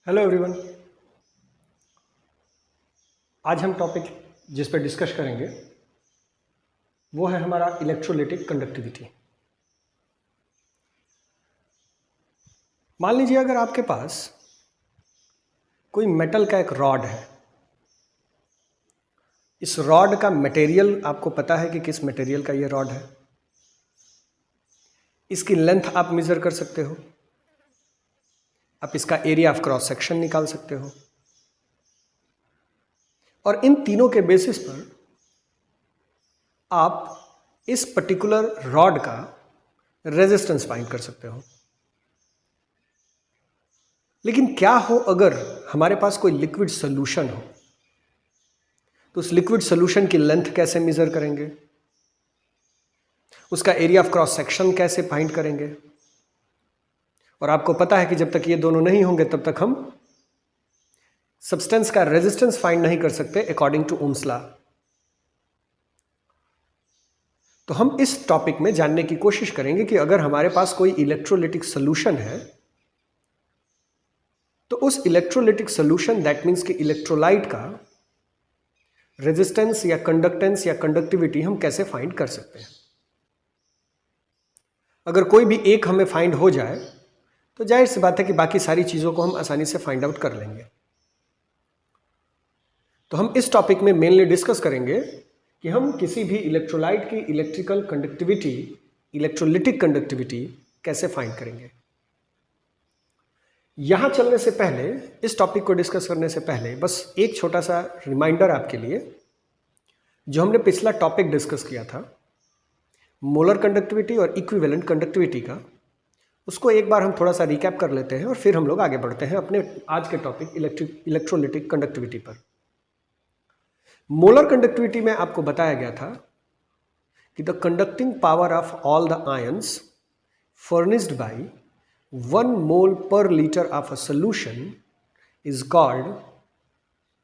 Hello everyone. आज हम topic जिस पर डिस्कस करेंगे वो है हमारा इलेक्ट्रोलिटिक कंडक्टिविटी। मान लीजिए अगर आपके पास कोई मेटल का एक रॉड है। इस रॉड का मटेरियल आपको पता है कि किस मटेरियल का ये रॉड है। इसकी लेंथ आप मेजर कर सकते हो। आप इसका एरिया ऑफ क्रॉस सेक्शन निकाल सकते हो और इन तीनों के बेसिस पर आप इस पर्टिकुलर रॉड का रेजिस्टेंस फाइंड कर सकते हो। लेकिन क्या हो अगर हमारे पास कोई लिक्विड सोल्यूशन हो, तो उस लिक्विड सोल्यूशन की लेंथ कैसे मेजर करेंगे, उसका एरिया ऑफ क्रॉस सेक्शन कैसे फाइंड करेंगे। और आपको पता है कि जब तक ये दोनों नहीं होंगे तब तक हम सब्सटेंस का रेजिस्टेंस फाइंड नहीं कर सकते अकॉर्डिंग टू ओम्स लॉ। तो हम इस टॉपिक में जानने की कोशिश करेंगे कि अगर हमारे पास कोई इलेक्ट्रोलिटिक सोल्यूशन है तो उस इलेक्ट्रोलिटिक सोल्यूशन दैट मीन्स कि इलेक्ट्रोलाइट का रेजिस्टेंस या कंडक्टेंस या कंडक्टिविटी हम कैसे फाइंड कर सकते हैं। अगर कोई भी एक हमें फाइंड हो जाए तो जाहिर सी बात है कि बाकी सारी चीज़ों को हम आसानी से फाइंड आउट कर लेंगे। तो हम इस टॉपिक में मेनली डिस्कस करेंगे कि हम किसी भी इलेक्ट्रोलाइट की इलेक्ट्रिकल कंडक्टिविटी, इलेक्ट्रोलिटिक कंडक्टिविटी कैसे फाइंड करेंगे। यहां चलने से पहले, इस टॉपिक को डिस्कस करने से पहले बस एक छोटा सा रिमाइंडर आपके लिए। जो हमने पिछला टॉपिक डिस्कस किया था मोलर कंडक्टिविटी और इक्विवेलेंट कंडक्टिविटी का, उसको एक बार हम थोड़ा सा रिकैप कर लेते हैं और फिर हम लोग आगे बढ़ते हैं अपने आज के टॉपिक इलेक्ट्रोलिटिक कंडक्टिविटी पर। मोलर कंडक्टिविटी में आपको बताया गया था कि the conducting power of all the ions furnished bye 1 mole per liter of a solution is called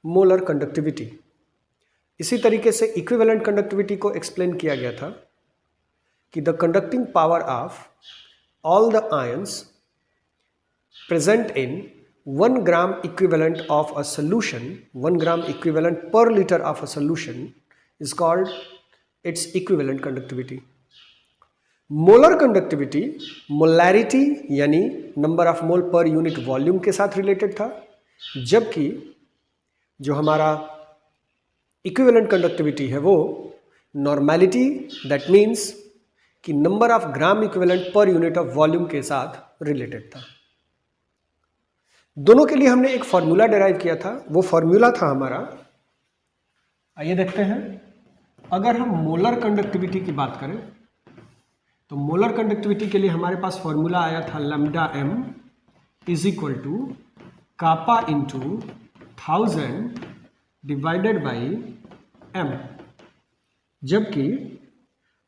molar conductivity। इसी तरीके से इक्विवेलेंट कंडक्टिविटी को एक्सप्लेन किया गया था कि the conducting power of all the ions present in 1 gram equivalent of a solution, 1 gram equivalent per liter of a solution is called its equivalent conductivity। Molar conductivity molarity यानी number of mole पर unit volume के साथ related था, जबकि जो हमारा equivalent conductivity है वो नॉर्मैलिटी दैट मीन्स कि number of gram equivalent per unit of volume के साथ रिलेटेड था। दोनों के लिए हमने एक फॉर्मूला डिराइव किया था। वो फॉर्मूला था हमारा, आइए देखते हैं। अगर हम मोलर कंडक्टिविटी की बात करें तो मोलर कंडक्टिविटी के लिए हमारे पास फॉर्मूला आया था lambda m is equal to kappa into 1000 divided by m। जबकि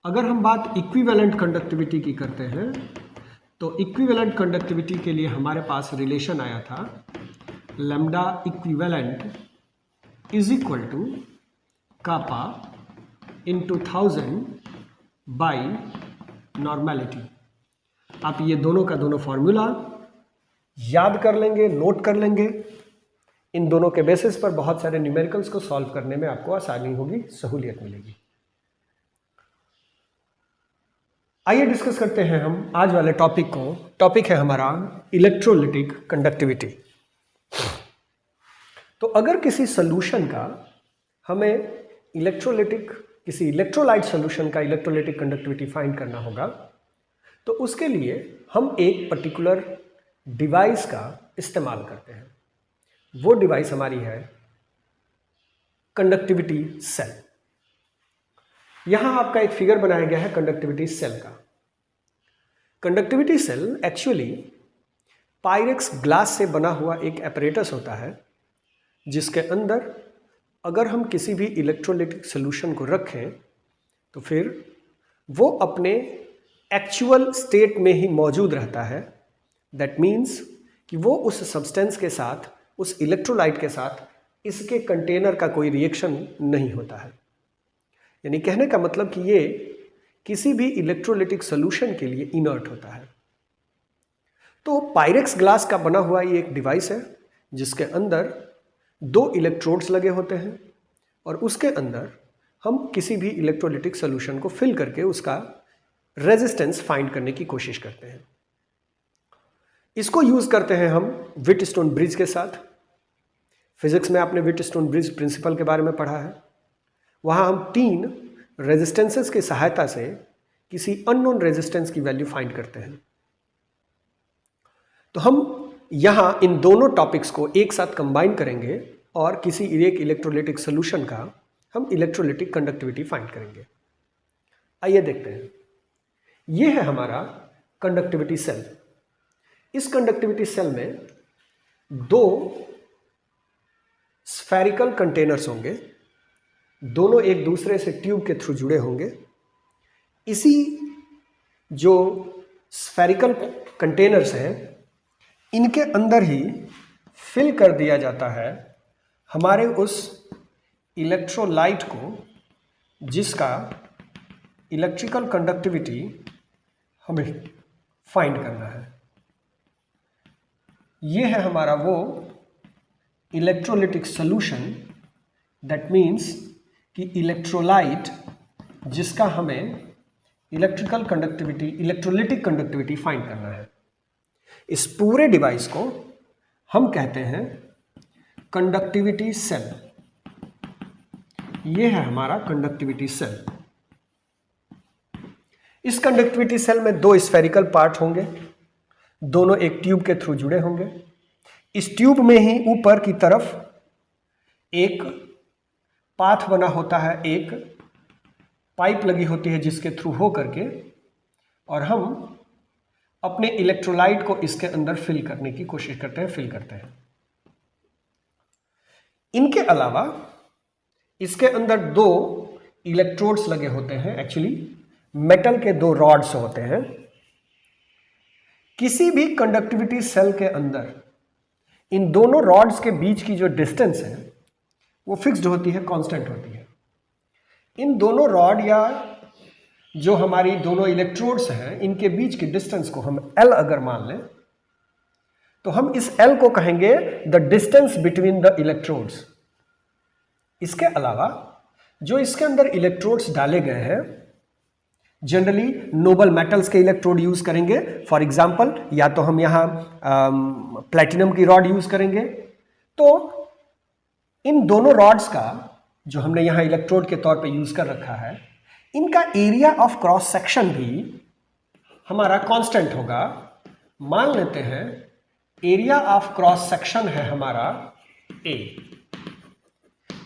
अगर हम बात इक्विवेलेंट कंडक्टिविटी की करते हैं तो इक्विवेलेंट कंडक्टिविटी के लिए हमारे पास रिलेशन आया था lambda equivalent is equal to kappa into 1000 by normality. आप ये दोनों का दोनों फॉर्मूला याद कर लेंगे, नोट कर लेंगे। इन दोनों के बेसिस पर बहुत सारे न्यूमेरिकल्स को सॉल्व करने में आपको आसानी होगी, सहूलियत मिलेगी। आइए डिस्कस करते हैं हम आज वाले टॉपिक को। टॉपिक है हमारा इलेक्ट्रोलिटिक कंडक्टिविटी। तो अगर किसी सोल्यूशन का हमें किसी इलेक्ट्रोलाइट सोल्यूशन का इलेक्ट्रोलिटिक कंडक्टिविटी फाइंड करना होगा तो उसके लिए हम एक पर्टिकुलर डिवाइस का इस्तेमाल करते हैं। वो डिवाइस हमारी है कंडक्टिविटी सेल। यहां आपका एक फिगर बनाया गया है कंडक्टिविटी सेल का। Conductivity cell actually Pyrex glass से बना हुआ एक एपरेटस होता है जिसके अंदर अगर हम किसी भी इलेक्ट्रोलिटिक सोल्यूशन को रखें तो फिर वो अपने एक्चुअल स्टेट में ही मौजूद रहता है। दैट मीन्स कि वो उस सब्सटेंस के साथ, उस इलेक्ट्रोलाइट के साथ इसके कंटेनर का कोई रिएक्शन नहीं होता है। यानी कहने का मतलब कि ये किसी भी इलेक्ट्रोलिटिक सोल्यूशन के लिए इनर्ट होता है। तो पायरेक्स ग्लास का बना हुआ ये एक डिवाइस है जिसके अंदर 2 इलेक्ट्रोड्स लगे होते हैं और उसके अंदर हम किसी भी इलेक्ट्रोलिटिक सोल्यूशन को फिल करके उसका रेजिस्टेंस फाइंड करने की कोशिश करते हैं। इसको यूज करते हैं हम व्हिटस्टोन ब्रिज के साथ। फिजिक्स में आपने व्हिटस्टोन ब्रिज प्रिंसिपल के बारे में पढ़ा है। वहां हम 3 रेजिस्टेंसेस की सहायता से किसी अननोन रेजिस्टेंस की वैल्यू फाइंड करते हैं। तो हम यहां इन दोनों टॉपिक्स को एक साथ कंबाइन करेंगे और किसी एक इलेक्ट्रोलिटिक सोल्यूशन का हम इलेक्ट्रोलिटिक कंडक्टिविटी फाइंड करेंगे। आइए देखते हैं। यह है हमारा कंडक्टिविटी सेल। इस कंडक्टिविटी सेल में 2 स्फेरिकल कंटेनर्स होंगे, दोनों एक दूसरे से ट्यूब के थ्रू जुड़े होंगे। इसी जो स्फेरिकल कंटेनर्स हैं इनके अंदर ही फिल कर दिया जाता है हमारे उस इलेक्ट्रोलाइट को जिसका इलेक्ट्रिकल कंडक्टिविटी हमें फाइंड करना है। ये है हमारा वो इलेक्ट्रोलिटिक सॉल्यूशन, दैट मीन्स कि इलेक्ट्रोलाइट जिसका हमें electrical conductivity, electrolytic conductivity find करना है। इस पूरे डिवाइस को हम कहते हैं कंडक्टिविटी सेल। ये है हमारा कंडक्टिविटी सेल। इस कंडक्टिविटी सेल में 2 स्फेरिकल पार्ट होंगे, दोनों एक ट्यूब के थ्रू जुड़े होंगे। इस ट्यूब में ही ऊपर की तरफ एक पाथ बना होता है, एक पाइप लगी होती है जिसके थ्रू हो करके और हम अपने इलेक्ट्रोलाइट को इसके अंदर फिल करने की कोशिश करते हैं, फिल करते हैं। इनके अलावा इसके अंदर 2 इलेक्ट्रोड्स लगे होते हैं, एक्चुअली मेटल के 2 रॉड्स होते हैं। किसी भी कंडक्टिविटी सेल के अंदर इन दोनों रॉड्स के बीच की जो डिस्टेंस है वो फिक्स्ड होती है, कांस्टेंट होती है। इन दोनों रॉड या जो हमारी दोनों इलेक्ट्रोड्स हैं इनके बीच की डिस्टेंस को हम L अगर मान लें तो हम इस L को कहेंगे the distance between the electrodes. इसके अलावा जो इसके अंदर इलेक्ट्रोड्स डाले गए हैं जनरली नोबल मेटल्स के इलेक्ट्रोड यूज करेंगे। फॉर एग्जांपल या तो हम यहां प्लेटिनम की रॉड यूज करेंगे। तो इन दोनों रॉड्स का जो हमने यहां इलेक्ट्रोड के तौर पे यूज कर रखा है, इनका एरिया ऑफ क्रॉस सेक्शन भी हमारा कांस्टेंट होगा। मान लेते हैं एरिया ऑफ क्रॉस सेक्शन है हमारा A।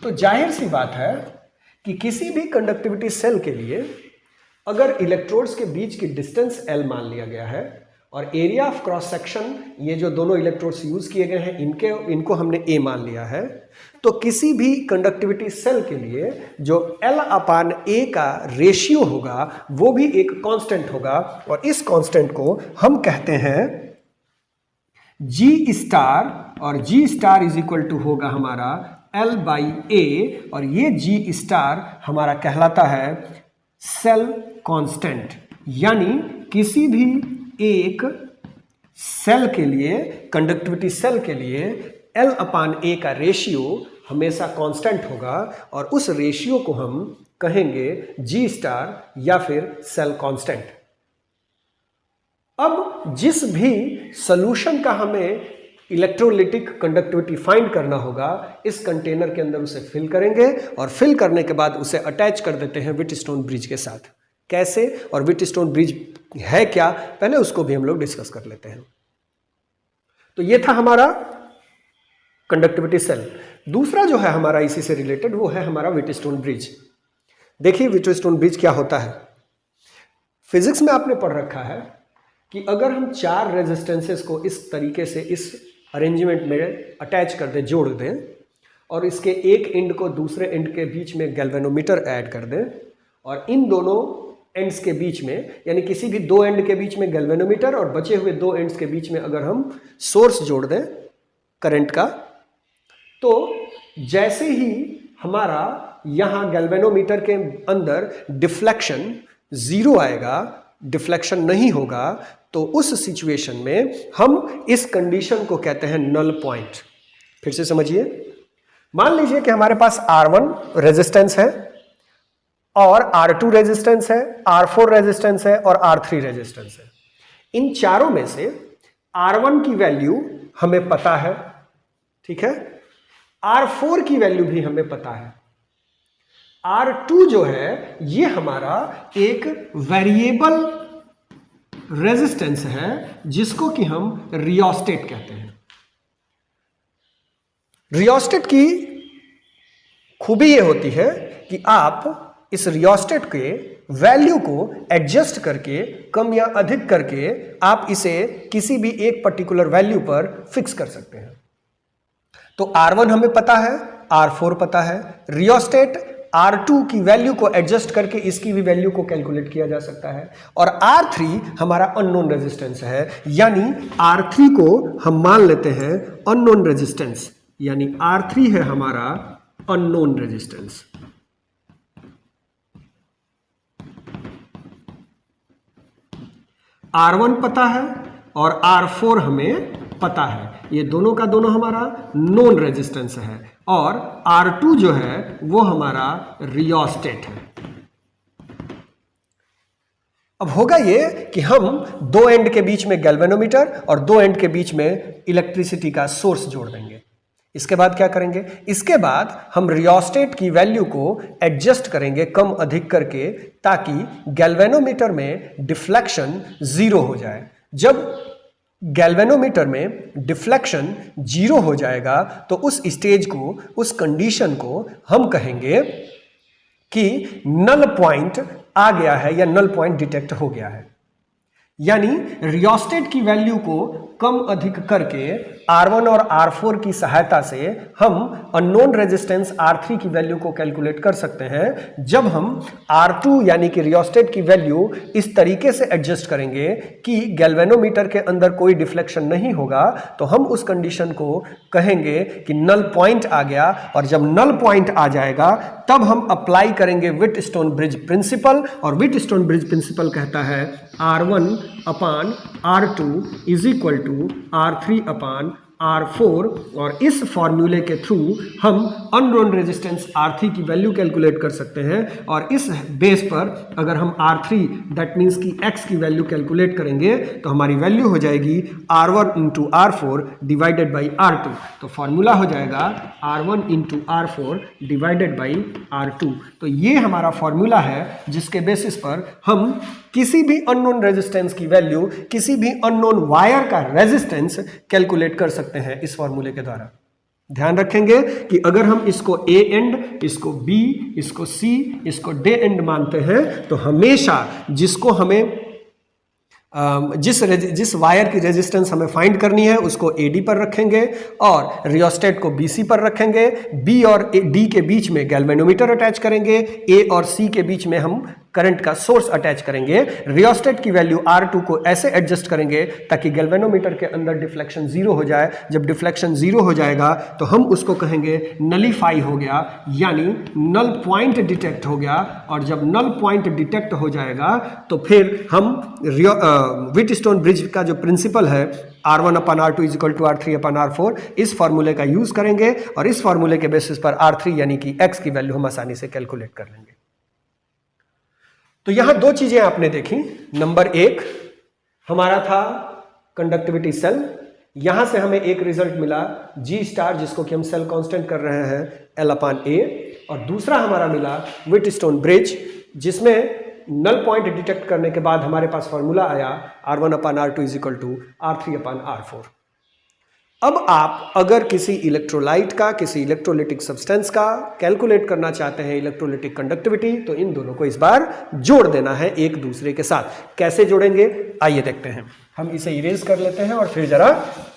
तो जाहिर सी बात है कि किसी भी कंडक्टिविटी सेल के लिए अगर इलेक्ट्रोड्स के बीच की डिस्टेंस L मान लिया गया है और एरिया ऑफ क्रॉस सेक्शन ये जो दोनों इलेक्ट्रोड्स यूज किए गए हैं इनको हमने A मान लिया है, तो किसी भी कंडक्टिविटी सेल के लिए जो L/A का रेशियो होगा वो भी एक कांस्टेंट होगा और इस कांस्टेंट को हम कहते हैं G स्टार और G star is equal to होगा हमारा L/A और ये G स्टार हमारा कहलाता है सेल कांस्टेंट। यानी किसी भी एक सेल के लिए, कंडक्टिविटी सेल के लिए L/A का रेशियो हमेशा कांस्टेंट होगा और उस रेशियो को हम कहेंगे G स्टार या फिर सेल कांस्टेंट। अब जिस भी सॉल्यूशन का हमें इलेक्ट्रोलिटिक कंडक्टिविटी फाइंड करना होगा इस कंटेनर के अंदर उसे फिल करेंगे और फिल करने के बाद उसे अटैच कर देते हैं व्हिटस्टोन ब्रिज के साथ। कैसे और व्हिटस्टोन ब्रिज है क्या, पहले उसको भी हम लोग डिस्कस कर लेते हैं। तो ये था हमारा कंडक्टिविटी सेल। दूसरा जो है हमारा इसी से रिलेटेड वो है हमारा व्हिटस्टोन ब्रिज। देखिए व्हिटस्टोन ब्रिज क्या होता है। फिजिक्स में आपने पढ़ रखा है कि अगर हम 4 रेजिस्टेंसेस को इस तरीके से इस अरेंजमेंट में अटैच कर दें, जोड़ दें और इसके एक एंड को दूसरे एंड के बीच में गैल्वेनोमीटर ऐड कर दें और इन दोनों एंड्स के बीच में यानी किसी भी 2 एंड के बीच में गैल्वेनोमीटर और बचे हुए 2 एंड्स के बीच में अगर हम सोर्स जोड़ दें करंट का, तो जैसे ही हमारा यहाँ गैल्वेनोमीटर के अंदर डिफ्लेक्शन 0 आएगा, डिफ्लेक्शन नहीं होगा, तो उस सिचुएशन में हम इस कंडीशन को कहते हैं नल पॉइंट। फिर से समझिए, मान लीजिए कि हमारे पास R1 रेजिस्टेंस है और R2 रेजिस्टेंस है, R4 रेजिस्टेंस है और R3 रेजिस्टेंस है। इन चारों में से R1 की वैल्यू हमें पता है, ठीक है, R4 की वैल्यू भी हमें पता है, R2 जो है ये हमारा एक वेरिएबल रेजिस्टेंस है जिसको कि हम रियोस्टेट कहते हैं। रियोस्टेट की खूबी ये होती है कि आप इस रियोस्टेट के वैल्यू को एडजस्ट करके, कम या अधिक करके, आप इसे किसी भी एक पर्टिकुलर वैल्यू पर फिक्स कर सकते हैं। तो R1 हमें पता है, R4 पता है, रियोस्टेट R2 की वैल्यू को एडजस्ट करके इसकी भी वैल्यू को कैलकुलेट किया जा सकता है, और R3 हमारा अननोन रेजिस्टेंस है, यानी R3 को हम मान लेते हैं अननोन रेजिस्टेंस, यानी R3 है हमारा अननोन रेजिस्टेंस। R1 पता है और R4 हमें पता है, ये दोनों का दोनों हमारा नोन रेजिस्टेंस है, और R2 जो है वो हमारा रियोस्टेट है। अब होगा ये कि हम दो एंड के बीच में गैल्वेनोमीटर और दो एंड के बीच में इलेक्ट्रिसिटी का सोर्स जोड़ देंगे। इसके बाद क्या करेंगे, इसके बाद हम रियोस्टेट की वैल्यू को एडजस्ट करेंगे कम अधिक करके, ताकि गैल्वेनोमीटर में डिफ्लेक्शन 0 हो जाए। जब गैल्वेनोमीटर में डिफ्लेक्शन 0 हो जाएगा तो उस स्टेज को, उस कंडीशन को हम कहेंगे कि नल पॉइंट आ गया है या नल पॉइंट डिटेक्ट हो गया है। यानी रियोस्टेट की वैल्यू को कम अधिक करके R1 और R4 की सहायता से हम अननोन रेजिस्टेंस R3 की वैल्यू को कैलकुलेट कर सकते हैं। जब हम R2 यानी कि रियोस्टेट की वैल्यू इस तरीके से एडजस्ट करेंगे कि गैल्वेनोमीटर के अंदर कोई डिफ्लेक्शन नहीं होगा, तो हम उस कंडीशन को कहेंगे कि नल पॉइंट आ गया, और जब नल पॉइंट आ जाएगा तब हम अप्लाई करेंगे व्हिटस्टोन ब्रिज प्रिंसिपल, और व्हिटस्टोन ब्रिज प्रिंसिपल कहता है R1 upon R2 is equal to R3 upon R4, और इस फॉर्मूले के थ्रू हम अननोन रेजिस्टेंस R3 की वैल्यू कैलकुलेट कर सकते हैं, और इस बेस पर अगर हम R3 दैट मीन्स की X की वैल्यू कैलकुलेट करेंगे तो हमारी वैल्यू हो जाएगी R1 into R4 divided by R2। तो फॉर्मूला हो जाएगा R1 into R4 divided by R2। तो ये हमारा फॉर्मूला है जिसके बेसिस पर हम किसी भी अननोन रेजिस्टेंस की वैल्यू, किसी भी अननोन वायर का रेजिस्टेंस कैलकुलेट कर सकते हैं इस फॉर्मूले के द्वारा। ध्यान रखेंगे कि अगर हम इसको A एंड, इसको B, इसको C, इसको D एंड मानते हैं तो हमेशा जिसको हमें जिस वायर की रेजिस्टेंस हमें फाइंड करनी है उसको AD पर रखेंगे, और रियोस्टेट को BC पर रखेंगे। B और D के बीच में गैल्वेनोमीटर अटैच करेंगे, A और C के बीच में हम करंट का सोर्स अटैच करेंगे। रियोस्टेट की वैल्यू R2 को ऐसे एडजस्ट करेंगे ताकि गैल्वेनोमीटर के अंदर डिफ्लेक्शन 0 हो जाए। जब डिफ्लेक्शन 0 हो जाएगा तो हम उसको कहेंगे नलीफाई हो गया, यानी नल पॉइंट डिटेक्ट हो गया, और जब नल पॉइंट डिटेक्ट हो जाएगा तो फिर हम व्हिटस्टोन ब्रिज का जो प्रिंसिपल है R1 upon R2 is equal to R3 upon R4, इस फॉर्मूले का यूज करेंगे, और इस फॉर्मूले के बेसिस पर R3 यानी कि X की वैल्यू हम आसानी से कैलकुलेट कर लेंगे। तो यहां दो चीजें आपने देखी। नंबर एक हमारा था कंडक्टिविटी सेल, यहां से हमें एक रिजल्ट मिला G स्टार, जिसको कि हम सेल कांस्टेंट कर रहे हैं L अपान A, और दूसरा हमारा मिला व्हिटस्टोन ब्रिज, जिसमें नल पॉइंट डिटेक्ट करने के बाद हमारे पास फॉर्मूला आया R1 upon R2 is equal to R3 upon R4। अब आप अगर किसी इलेक्ट्रोलाइट का, किसी इलेक्ट्रोलिटिक सब्सटेंस का कैलकुलेट करना चाहते हैं इलेक्ट्रोलिटिक कंडक्टिविटी, तो इन दोनों को इस बार जोड़ देना है एक दूसरे के साथ। कैसे जोड़ेंगे आइए देखते हैं। हम इसे इरेज कर लेते हैं और फिर जरा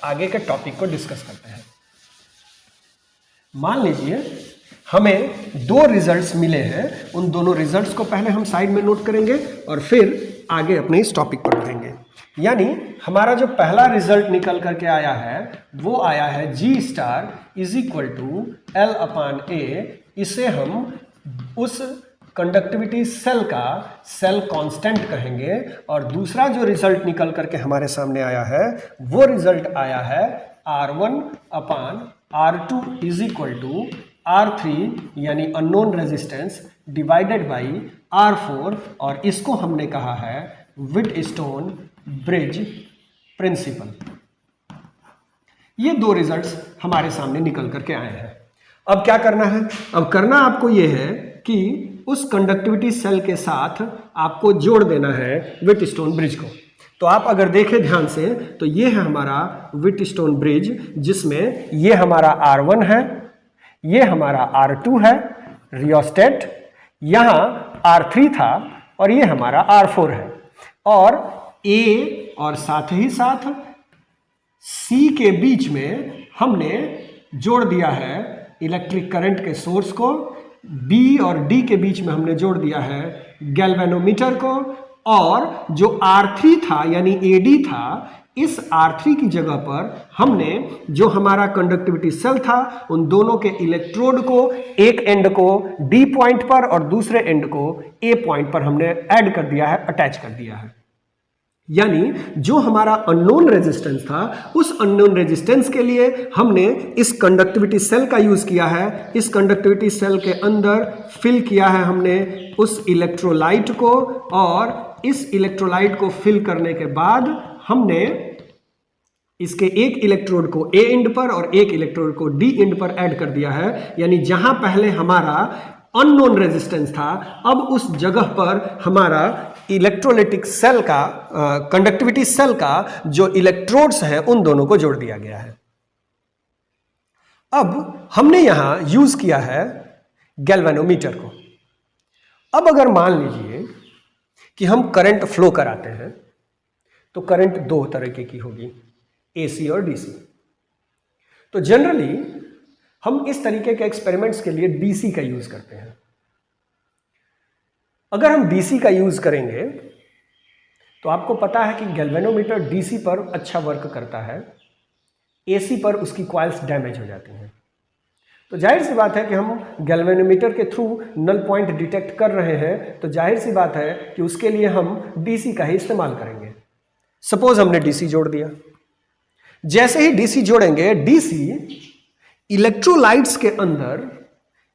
आगे के टॉपिक को डिस्कस करते हैं। मान लीजिए हमें दो रिजल्ट्स मिले हैं, उन दोनों रिजल्ट्स को पहले हम साइड में नोट करेंगे और फिर आगे अपने इस टॉपिक पर बढ़ेंगे। यानी हमारा जो पहला रिजल्ट निकल करके आया है वो आया है G star is equal to L upon A। इसे हम उस कंडक्टिविटी सेल का सेल कांस्टेंट कहेंगे, और दूसरा जो रिजल्ट निकल करके हमारे सामने आया है वो रिजल्ट आया है R1 upon R2 is equal to R3 यानी unknown resistance divided by R4, और इसको हमने कहा है व्हिटस्टोन ब्रिज प्रिंसिपल। ये दो रिजल्ट्स हमारे सामने निकल करके आए हैं। अब क्या करना है? अब करना आपको ये है कि उस कंडक्टिविटी सेल के साथ आपको जोड़ देना है व्हिटस्टोन ब्रिज को। तो आप अगर देखें ध्यान से तो ये है हमारा व्हिटस्टोन ब्रिज, जिसमें ये हमारा R1 है, ये हमारा R2 है रियोस्टेट, यहाँ R3 था और ये हमारा R4 है, और A और साथ ही साथ C के बीच में हमने जोड़ दिया है इलेक्ट्रिक करंट के सोर्स को, B और D के बीच में हमने जोड़ दिया है गैल्वेनोमीटर को, और जो R3 था यानी AD था, इस R3 की जगह पर हमने जो हमारा कंडक्टिविटी सेल था उन दोनों के इलेक्ट्रोड को, एक एंड को D पॉइंट पर और दूसरे एंड को A पॉइंट पर हमने ऐड कर दिया है, अटैच कर दिया है। यानी जो हमारा अननोन रेजिस्टेंस था उस अननोन रेजिस्टेंस के लिए हमने इस कंडक्टिविटी सेल का यूज किया है। इस कंडक्टिविटी सेल के अंदर फिल किया है हमने उस इलेक्ट्रोलाइट को, और इस इलेक्ट्रोलाइट को फिल करने के बाद हमने इसके एक इलेक्ट्रोड को A एंड पर और एक इलेक्ट्रोड को D एंड पर ऐड कर दिया है। यानी जहां पहले हमारा अननोन रेजिस्टेंस था, अब उस जगह पर हमारा इलेक्ट्रोलाइटिक सेल का कंडक्टिविटी सेल का जो इलेक्ट्रोड्स हैं उन दोनों को जोड़ दिया गया है। अब हमने यहां यूज किया है गैल्वेनोमीटर को। अब अगर मान लीजिए कि हम करंट फ्लो कराते हैं तो करंट दो तरीके की होगी, AC और DC। तो जनरली हम इस तरीके के एक्सपेरिमेंट्स के लिए DC का यूज करते हैं। अगर हम DC का यूज करेंगे तो आपको पता है कि गैल्वेनोमीटर DC पर अच्छा वर्क करता है, AC पर उसकी कॉइल्स डैमेज हो जाती हैं। तो जाहिर सी बात है कि हम गैल्वेनोमीटर के थ्रू नल पॉइंट डिटेक्ट कर रहे हैं, तो जाहिर सी बात है कि उसके लिए हम DC का ही इस्तेमाल करेंगे। सपोज हमने DC जोड़ दिया। जैसे ही DC जोड़ेंगे, DC इलेक्ट्रोलाइट्स के अंदर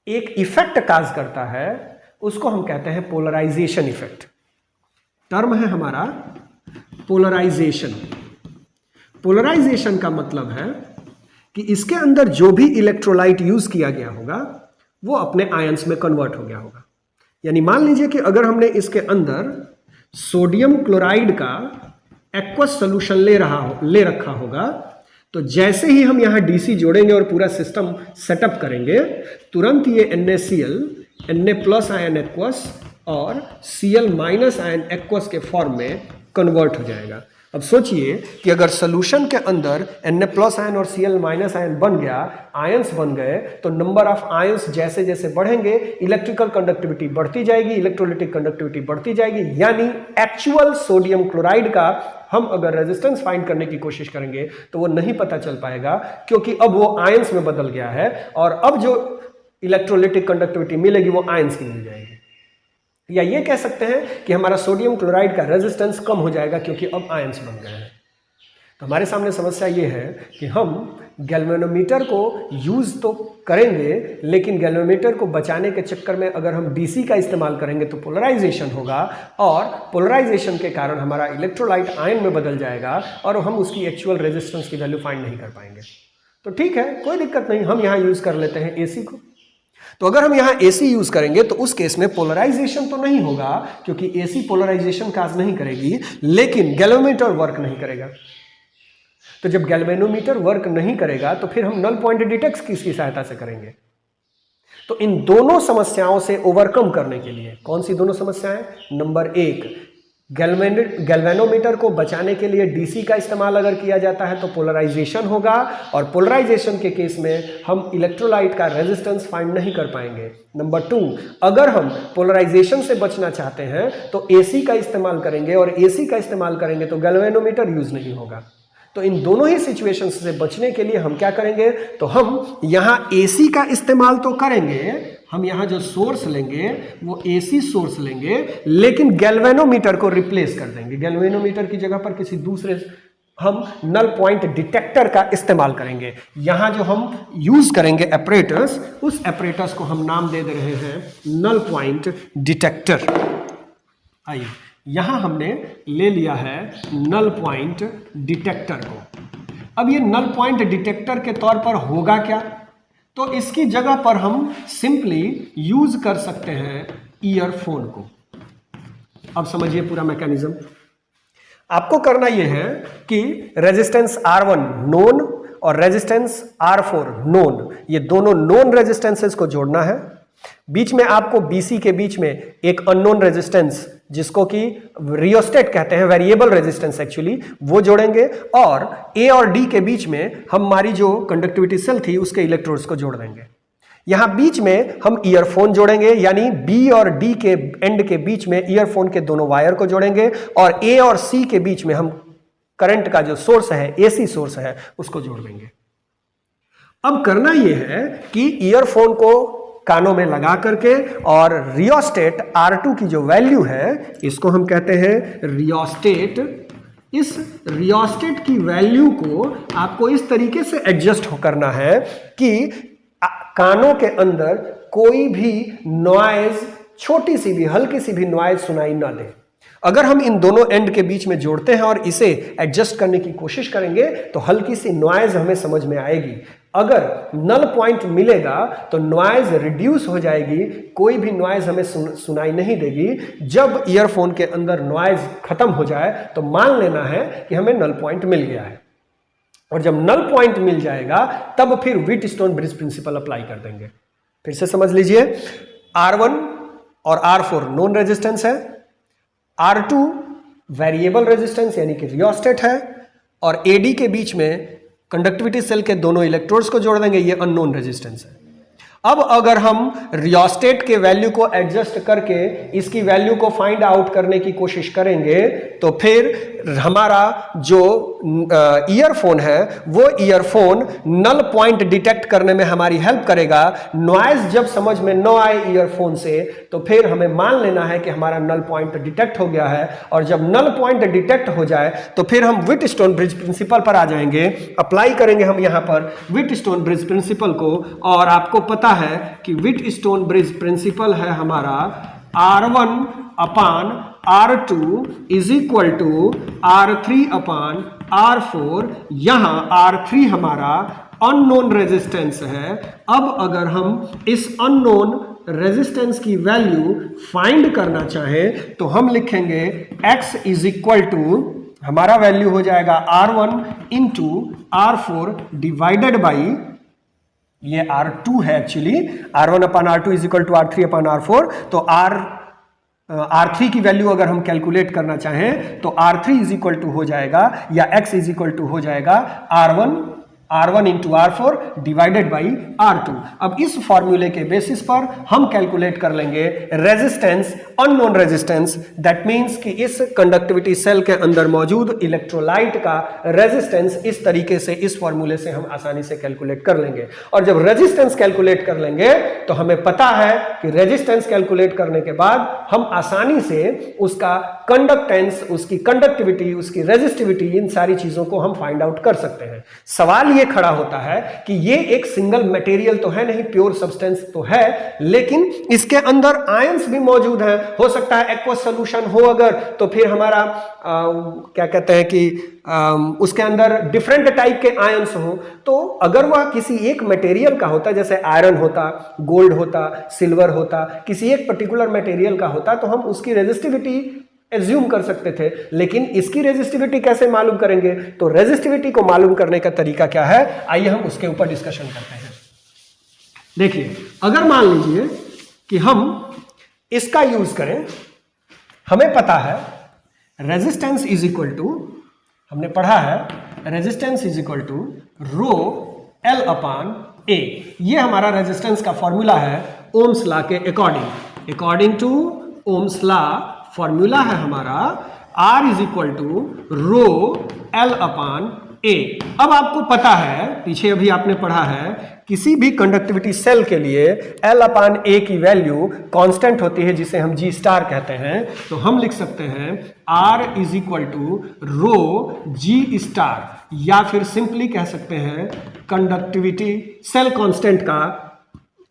एक इफेक्ट काज करता है, उसको हम कहते हैं पोलराइजेशन इफेक्ट। टर्म है हमारा पोलराइजेशन। पोलराइजेशन का मतलब है कि इसके अंदर जो भी इलेक्ट्रोलाइट यूज किया गया होगा वो अपने आयंस में कन्वर्ट हो गया होगा। यानी मान लीजिए कि अगर हमने इसके अंदर सोडियम क्लोराइड का एक्वस सोल्यूशन ले रखा होगा, तो जैसे ही हम यहां DC जोड़ेंगे और पूरा सिस्टम सेटअप करेंगे, तुरंत ये NaCl Na+ आयन एक्वस और Cl- आयन एक्वस के फॉर्म में कन्वर्ट हो जाएगा। अब सोचिए कि अगर सोल्यूशन के अंदर Na+ आयन और Cl- आयन बन गया, आयंस बन गए, तो नंबर ऑफ आयंस जैसे जैसे बढ़ेंगे इलेक्ट्रिकल कंडक्टिविटी बढ़ती जाएगी, इलेक्ट्रोलाइटिक कंडक्टिविटी बढ़ती जाएगी। यानी एक्चुअल सोडियम क्लोराइड का हम अगर रेजिस्टेंस फाइंड करने की कोशिश करेंगे तो वो नहीं पता चल पाएगा, क्योंकि अब वो आयंस में बदल गया है और अब जो इलेक्ट्रोलाइटिक कंडक्टिविटी मिलेगी वो आयंस की मिल जाएगी। या ये कह सकते हैं कि हमारा सोडियम क्लोराइड का रेजिस्टेंस कम हो जाएगा क्योंकि अब आयंस बन गए हैं। तो हमारे सामने समस्या ये है कि हम गैल्वेनोमीटर को यूज तो करेंगे, लेकिन गैल्वेनोमीटर को बचाने के चक्कर में अगर हम DC का इस्तेमाल करेंगे तो पोलराइजेशन होगा, और पोलराइजेशन के कारण हमारा इलेक्ट्रोलाइट आयन में बदल जाएगा और हम उसकी एक्चुअल रेजिस्टेंस की वैल्यू फाइंड नहीं कर पाएंगे। तो ठीक है, कोई दिक्कत नहीं, हम यहाँ यूज कर लेते हैं AC को। तो अगर हम यहां AC यूज करेंगे तो उस केस में पोलराइजेशन तो नहीं होगा, क्योंकि AC पोलराइजेशन काज नहीं करेगी, लेकिन गैल्वेनोमीटर वर्क नहीं करेगा। तो जब गैल्वेनोमीटर वर्क नहीं करेगा तो फिर हम नल पॉइंट डिटेक्ट किसकी सहायता से करेंगे? तो इन दोनों समस्याओं से ओवरकम करने के लिए, कौन सी दोनों समस्याएं? नंबर 1, गैल्वेनोमीटर को बचाने के लिए DC का इस्तेमाल अगर किया जाता है तो पोलराइजेशन होगा, और पोलराइजेशन के केस में हम इलेक्ट्रोलाइट का रेजिस्टेंस फाइंड नहीं कर पाएंगे। नंबर 2, अगर हम पोलराइजेशन से बचना चाहते हैं तो AC का इस्तेमाल करेंगे, और AC का इस्तेमाल करेंगे तो गैल्वेनोमीटर यूज नहीं होगा। तो इन दोनों ही सिचुएशंस से बचने के लिए हम क्या करेंगे? तो हम यहां AC का इस्तेमाल तो करेंगे, हम यहां जो सोर्स लेंगे वो AC सोर्स लेंगे, लेकिन गैल्वेनोमीटर को रिप्लेस कर देंगे। गैल्वेनोमीटर की जगह पर किसी दूसरे हम नल पॉइंट डिटेक्टर का इस्तेमाल करेंगे। यहां जो हम यूज करेंगे एपरेटर्स, उस एपरेटर्स को हम नाम दे रहे हैं नल पॉइंट डिटेक्टर। आइए, यहां हमने ले लिया है नल पॉइंट डिटेक्टर को। अब ये नल पॉइंट डिटेक्टर के तौर पर होगा क्या? तो इसकी जगह पर हम सिंपली यूज कर सकते हैं ईयरफोन को। अब समझिए पूरा मैकेनिज्म। आपको करना यह है कि रेजिस्टेंस R1 नोन और रेजिस्टेंस R4 नोन, ये दोनों नोन रेजिस्टेंसेस को जोड़ना है। बीच में आपको BC के बीच में एक अननोन रेजिस्टेंस, जिसको कि रियोस्टेट कहते हैं, वेरिएबल रेजिस्टेंस एक्चुअली, वो जोड़ेंगे। और A और D के बीच में हमारी जो कंडक्टिविटी सेल थी उसके इलेक्ट्रोड्स को जोड़ देंगे। यहां बीच में हम ईयरफोन जोड़ेंगे, यानी B और D के एंड के बीच में ईयरफोन के दोनों वायर को जोड़ेंगे और A और C के बीच में हम करंट का जो सोर्स है, AC सोर्स है, उसको जोड़ देंगे। अब करना यह है कि ईयरफोन को कानों में लगा करके और रियोस्टेट R2 की जो वैल्यू है, इसको हम कहते हैं रियोस्टेट। इस रियोस्टेट की वैल्यू को आपको इस तरीके से एडजस्ट करना है कि कानों के अंदर कोई भी नॉइज, छोटी सी भी, हल्की सी भी नॉइज सुनाई ना दे। अगर हम इन दोनों एंड के बीच में जोड़ते हैं और इसे एडजस्ट करने की कोशिश करेंगे तो हल्की सी नॉइज हमें समझ में आएगी। अगर नल पॉइंट मिलेगा तो नॉइज रिड्यूस हो जाएगी, कोई भी नॉइज हमें सुनाई नहीं देगी। जब ईयरफोन के अंदर नॉइज खत्म हो जाए तो मान लेना है कि हमें नल पॉइंट मिल गया है। और जब नल पॉइंट मिल जाएगा तब फिर व्हीटस्टोन ब्रिज प्रिंसिपल अप्लाई कर देंगे। फिर से समझ लीजिए, R1 और R4 नोन रेजिस्टेंस है, R2 वेरिएबल रेजिस्टेंस यानी कि रियोस्टेट है, और AD के बीच में कंडक्टिविटी सेल के दोनों इलेक्ट्रोड्स को जोड़ देंगे, ये अननोन रेजिस्टेंस है। अब अगर हम रियोस्टेट के वैल्यू को एडजस्ट करके इसकी वैल्यू को फाइंड आउट करने की कोशिश करेंगे तो फिर हमारा जो ईयरफोन है वो ईयरफोन नल पॉइंट डिटेक्ट करने में हमारी हेल्प करेगा। नॉइज जब समझ में न आए ईयरफोन से तो फिर हमें मान लेना है कि हमारा नल पॉइंट डिटेक्ट हो गया है। और जब नल पॉइंट डिटेक्ट हो जाए तो फिर हम व्हीटस्टोन ब्रिज प्रिंसिपल पर आ जाएंगे, अप्लाई करेंगे हम यहां पर व्हीटस्टोन ब्रिज प्रिंसिपल को। और आपको पता है कि व्हीटस्टोन ब्रिज प्रिंसिपल है हमारा R1 upon R2 is equal to R3 upon R4। यहां R3 हमारा अननोन रेजिस्टेंस है। अब अगर हम इस अननोन रेजिस्टेंस की वैल्यू फाइंड करना चाहें तो हम लिखेंगे X इज इक्वल टू, हमारा वैल्यू हो जाएगा R1 into R4 divided by, ये R2 है actually, R1 upon R2 is equal to R3 upon R4। तो R3 की वैल्यू अगर हम कैलकुलेट करना चाहें तो R3 इज इक्वल टू हो जाएगा, या X इज इक्वल टू हो जाएगा R1 into R4 divided by R2। अब इस फॉर्मूले के बेसिस पर हम कैलकुलेट कर लेंगे resistance, unknown resistance. That means कि इस कंडक्टिविटी सेल के अंदर मौजूद इलेक्ट्रोलाइट का रेजिस्टेंस इस तरीके से, इस फॉर्मूले से हम आसानी से कैलकुलेट कर लेंगे। और जब रेजिस्टेंस कैलकुलेट कर लेंगे तो हमें पता है कि रेजिस्टेंस कैलकुलेट करने के बाद हम आसानी से उसका कंडक्टेंस, उसकी कंडक्टिविटी, उसकी रेजिस्टिविटी, इन सारी चीजों को हम फाइंड आउट कर सकते हैं। सवाल ये खड़ा होता है कि ये एक सिंगल मटेरियल तो है नहीं, प्योर सब्सटेंस तो है, लेकिन इसके अंदर आयंस भी मौजूद हैं। हो सकता है एक्वस सॉल्यूशन हो अगर, तो फिर हमारा क्या कहते हैं कि उसके अंदर डिफरेंट टाइप के आयंस हो। तो अगर वह किसी एक मटेरियल का होता, जैसे आयरन होता, गोल्ड होता, सिल्वर होता, किसी एक पर्टिकुलर मटेरियल का होता, तो हम उसकी रेजिस्टिविटी एज्यूम कर सकते थे। लेकिन इसकी रेजिस्टिविटी कैसे मालूम करेंगे? तो रेजिस्टिविटी को मालूम करने का तरीका क्या है, आइए हम उसके ऊपर डिस्कशन करते हैं। देखिए, अगर मान लीजिए कि हम इसका यूज करें, हमें पता है रेजिस्टेंस इज इक्वल टू, हमने पढ़ा है resistance is equal to rho L upon A। ये हमारा रेजिस्टेंस का फॉर्मूला है ओम्स लॉ के according. According to Ohm's law formula है हमारा R is equal to rho L upon A. अब आपको पता है, पीछे अभी आपने पढ़ा है, किसी भी कंडक्टिविटी सेल के लिए L/A की वैल्यू कांस्टेंट होती है जिसे हम G स्टार कहते हैं। तो हम लिख सकते हैं R is equal to rho G star, या फिर सिंपली कह सकते हैं कंडक्टिविटी सेल कांस्टेंट का,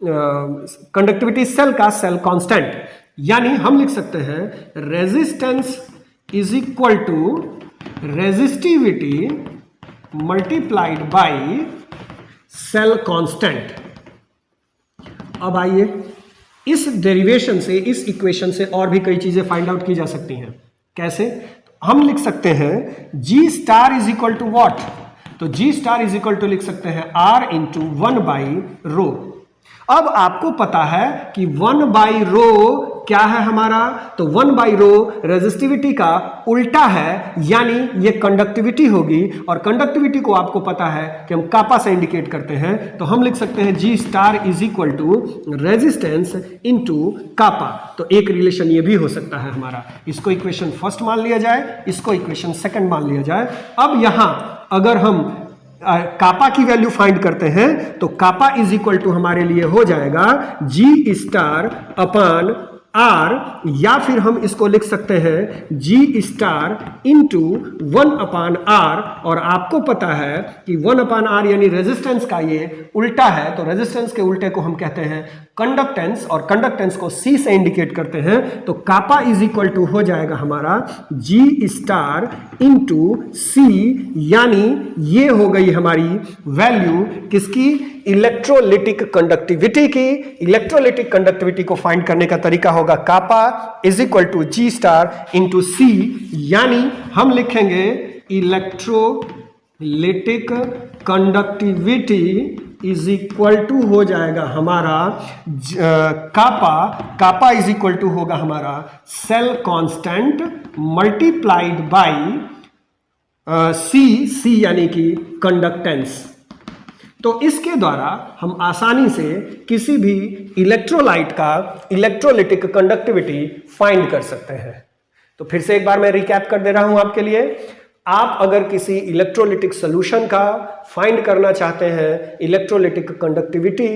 कंडक्टिविटी सेल का सेल कांस्टेंट। यानी हम लिख सकते हैं resistance is equal to resistivity multiplied by cell constant. अब आइए, इस डेरिवेशन से, इस इक्वेशन से और भी कई चीजें फाइंड आउट की जा सकती हैं। कैसे? हम लिख सकते हैं G star is equal to what? तो G star is equal to लिख सकते हैं R इंटू 1 बाई रो। अब आपको पता है कि 1 बाई रो क्या है हमारा? तो 1 बाई रो रेजिस्टिविटी का उल्टा है, यानी ये कंडक्टिविटी होगी, और कंडक्टिविटी को आपको पता है कि हम कापा से इंडिकेट करते हैं। तो हम लिख सकते हैं G star is equal to resistance into kappa. तो एक रिलेशन ये भी हो सकता है हमारा। इसको इक्वेशन फर्स्ट मान लिया जाए, इसको इक्वेशन सेकंड मान लिया जाए। अब यहां अगर हम कापा की वैल्यू फाइंड करते हैं तो कापा इज इक्वल टू हमारे लिए हो जाएगा G स्टार अपॉन R, या फिर हम इसको लिख सकते हैं G स्टार इंटू 1 अपान R। और आपको पता है कि 1 अपान R यानी रेजिस्टेंस का ये उल्टा है, तो रेजिस्टेंस के उल्टे को हम कहते हैं कंडक्टेंस, और कंडक्टेंस को C से इंडिकेट करते हैं। तो कापा इज इक्वल टू हो जाएगा हमारा G स्टार इंटू C, यानी ये हो गई हमारी वैल्यू किसकी? इलेक्ट्रोलिटिक कंडक्टिविटी की। इलेक्ट्रोलिटिक कंडक्टिविटी को फाइंड करने का तरीका होगा kappa is equal to G star into C, यानी हम लिखेंगे electrolytic conductivity is equal to हो जाएगा हमारा कापा इज इक्वल टू होगा हमारा cell constant multiplied by C यानी कि कंडक्टेंस। तो इसके द्वारा हम आसानी से किसी भी इलेक्ट्रोलाइट का इलेक्ट्रोलिटिक कंडक्टिविटी फाइंड कर सकते हैं। तो फिर से एक बार मैं रिकैप कर दे रहा हूं आपके लिए। आप अगर किसी इलेक्ट्रोलिटिक सॉल्यूशन का फाइंड करना चाहते हैं इलेक्ट्रोलिटिक कंडक्टिविटी,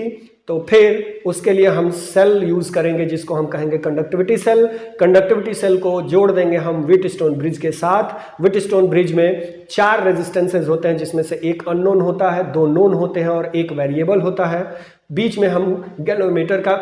तो फिर उसके लिए हम सेल यूज करेंगे जिसको हम कहेंगे कंडक्टिविटी सेल। कंडक्टिविटी सेल को जोड़ देंगे हम व्हीटस्टोन ब्रिज के साथ। व्हीटस्टोन ब्रिज में 4 रेजिस्टेंसेज होते हैं, जिसमें से एक अननोन होता है, 2 नोन होते हैं और एक वेरिएबल होता है। बीच में हम गैल्वेनोमीटर का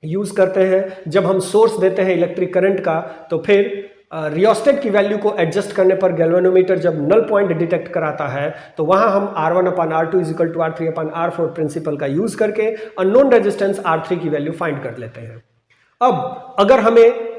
यूज करते हैं। जब हम सोर्स देते हैं इलेक्ट्रिक करंट का, तो फिर रियोस्टेट की वैल्यू को एडजस्ट करने पर गैल्वेनोमीटर जब नल पॉइंट डिटेक्ट कराता है तो वहां हम R1 upon R2 is equal to R3 upon R4 principal का यूज करके अननोन रेजिस्टेंस R3 की वैल्यू फाइंड कर लेते हैं। अब अगर हमें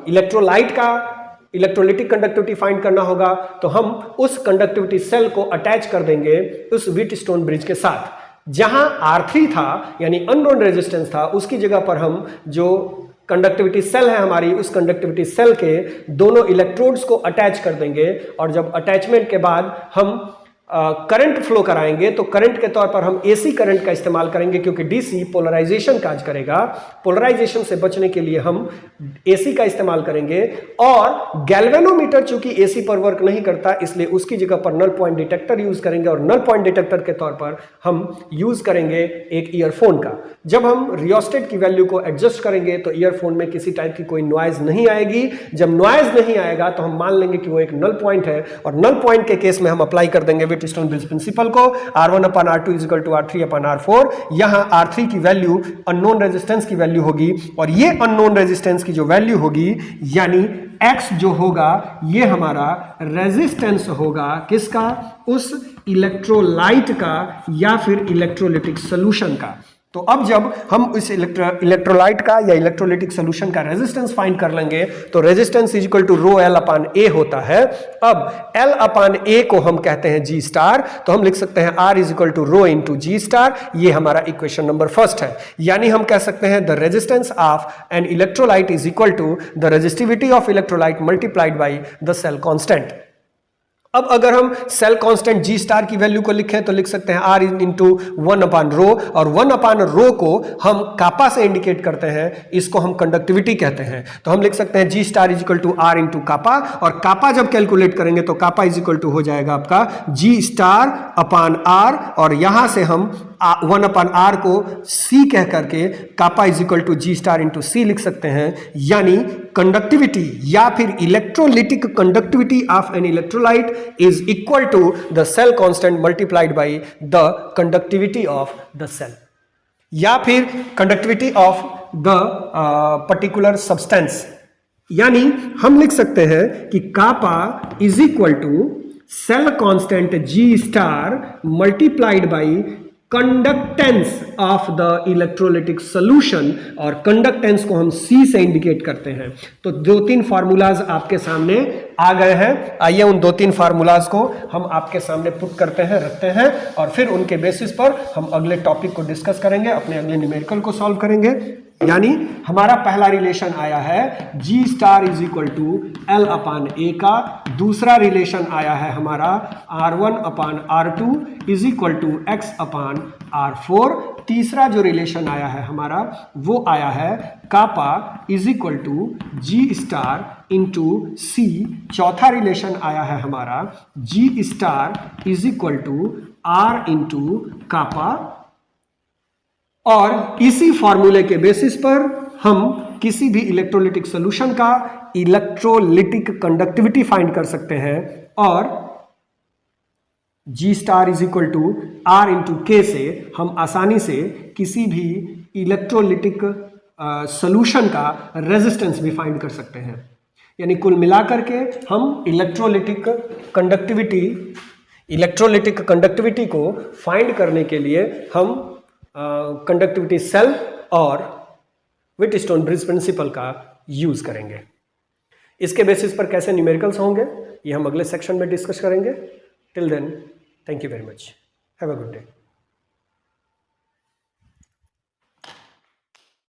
इलेक्ट्रोलाइट का इलेक्ट्रोलिटिक कंडक्टिविटी फाइंड करना होगा तो हम उस कंडक्टिविटी सेल को अटैच कर देंगे उस व्हीटस्टोन ब्रिज के साथ। जहां R3 था यानी अननोन रेजिस्टेंस था, उसकी जगह पर हम जो कंडक्टिविटी सेल है हमारी, उस कंडक्टिविटी सेल के दोनों इलेक्ट्रोड्स को अटैच कर देंगे, और जब अटैचमेंट के बाद हम करंट फ्लो कराएंगे तो करंट के तौर पर हम एसी करंट का इस्तेमाल करेंगे, क्योंकि डीसी पोलराइजेशन काज करेगा। पोलराइजेशन से बचने के लिए हम एसी का इस्तेमाल करेंगे, और गैल्वेनोमीटर चूंकि एसी पर वर्क नहीं करता इसलिए उसकी जगह पर नल पॉइंट डिटेक्टर यूज करेंगे, और नल पॉइंट डिटेक्टर के तौर पर हम यूज करेंगे एक ईयरफोन का। जब हम रियोस्टेट की वैल्यू को एडजस्ट करेंगे तो ईयरफोन में किसी टाइप की कोई नॉइज नहीं आएगी। जब नॉइज नहीं आएगा तो हम मान लेंगे कि वो एक नल पॉइंट है, और नल पॉइंट के केस में हम अप्लाई कर देंगे व्हीटस्टोन ब्रिज प्रिंसिपल को। R1 upon R2 is equal to R3 upon R4। यहां R3 की वैल्यू अननोन रेजिस्टेंस की वैल्यू होगी, और ये अननोन रेजिस्टेंस की जो वैल्यू होगी यानी X जो होगा ये हमारा रेजिस्टेंस होगा किसका? उस इलेक्ट्रोलाइट का या फिर इलेक्ट्रोलिटिक सॉल्यूशन का। तो अब जब हम इस इलेक्ट्रोलाइट का या इलेक्ट्रोलिटिक सॉल्यूशन का रेजिस्टेंस फाइंड कर लेंगे तो resistance is equal to rho L upon A होता है। अब एल अपान ए को हम कहते हैं जी स्टार, तो हम लिख सकते हैं R is equal to rho into G star. ये हमारा इक्वेशन नंबर फर्स्ट है। यानी हम कह सकते हैं the resistance of an electrolyte is equal to the resistivity of electrolyte multiplied by the cell constant. अब अगर हम सेल कांस्टेंट जी स्टार की वैल्यू को लिखें तो लिख सकते हैं आर इंटू 1/ρ, और 1/ρ को हम कापा से इंडिकेट करते हैं, इसको हम कंडक्टिविटी कहते हैं। तो हम लिख सकते हैं G star is equal to R into kappa, और कापा जब कैलकुलेट करेंगे तो कापा इज इक्वल टू हो जाएगा आपका जी स्टार अपान आर, और यहां से हम 1/r को c कह करके kappa is equal to G star into C लिख सकते हैं। यानी कंडक्टिविटी या फिर electrolytic conductivity of an electrolyte is equal to the cell constant multiplied by the conductivity of the cell, या फिर conductivity of the particular substance. यानी हम लिख सकते हैं कि kappa is equal to cell constant G star multiplied by conductance of the electrolytic solution, और conductance को हम C से इंडिकेट करते हैं। तो 2-3 फार्मूलाज आपके सामने आ गए हैं। आइए उन 2-3 फार्मूलाज को हम आपके सामने पुट करते हैं, रखते हैं, और फिर उनके बेसिस पर हम अगले टॉपिक को डिस्कस करेंगे, अपने अगले न्यूमेरिकल को सॉल्व करेंगे। यानी हमारा पहला रिलेशन आया है G star is equal to L upon A का, दूसरा रिलेशन आया है हमारा R1 upon R2 is equal to X upon R4, तीसरा जो रिलेशन आया है हमारा वो आया है kappa is equal to G star into C, चौथा रिलेशन आया है हमारा G star is equal to R into kappa, और इसी फॉर्मूले के बेसिस पर हम किसी भी इलेक्ट्रोलिटिक सॉल्यूशन का इलेक्ट्रोलिटिक कंडक्टिविटी फाइंड कर सकते हैं, और G star is equal to R into K से हम आसानी से किसी भी इलेक्ट्रोलिटिक सॉल्यूशन का रेजिस्टेंस भी फाइंड कर सकते हैं। यानी कुल मिलाकर के हम इलेक्ट्रोलिटिक कंडक्टिविटी को फाइंड करने के लिए हम कंडक्टिविटी सेल और व्हिटस्टोन ब्रिज प्रिंसिपल का यूज करेंगे। इसके बेसिस पर कैसे न्यूमेरिकल्स होंगे ये हम अगले सेक्शन में डिस्कस करेंगे। Till then, thank you very much, have a good day.